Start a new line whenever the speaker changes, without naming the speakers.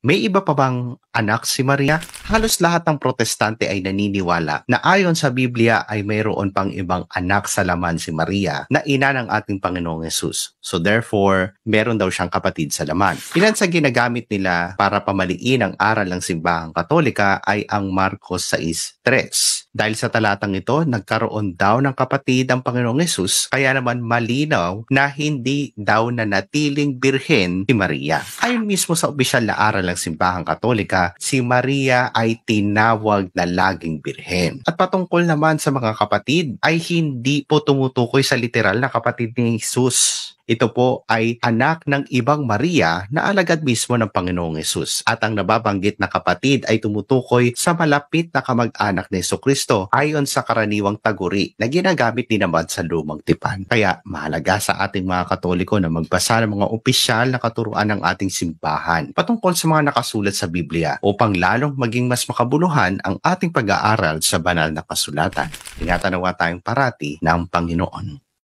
May iba pa bang anak si Maria? Halos lahat ng protestante ay naniniwala na ayon sa Biblia ay mayroon pang ibang anak sa laman si Maria na ina ng ating Panginoong Hesus. So therefore, meron daw siyang kapatid sa laman. Ilan sa ginagamit nila para pamaliin ang aral ng simbahang Katolika ay ang Marcos 6:3. Dahil sa talatang ito, nagkaroon daw ng kapatid ang Panginoong Hesus, kaya naman malinaw na hindi daw nanatiling birhen si Maria. Ayon mismo sa opisyal na aral ng simbahang Katolika, si Maria ay tinawag na laging birhen. At patungkol naman sa mga kapatid, ay hindi po tumutukoy sa literal na kapatid ni Hesus. Ito po ay anak ng ibang Maria na alagad mismo ng Panginoong Hesus. At ang nababanggit na kapatid ay tumutukoy sa malapit na kamag-anak ni Jesucristo ayon sa karaniwang taguri na ginagamit din naman sa lumang tipan. Kaya mahalaga sa ating mga Katoliko na magbasa ng mga opisyal na katuruan ng ating simbahan patungkol sa mga nakasulat sa Biblia upang lalong maging mas makabuluhan ang ating pag-aaral sa banal na kasulatan. Ingatan nawa tayong parati ng Panginoon.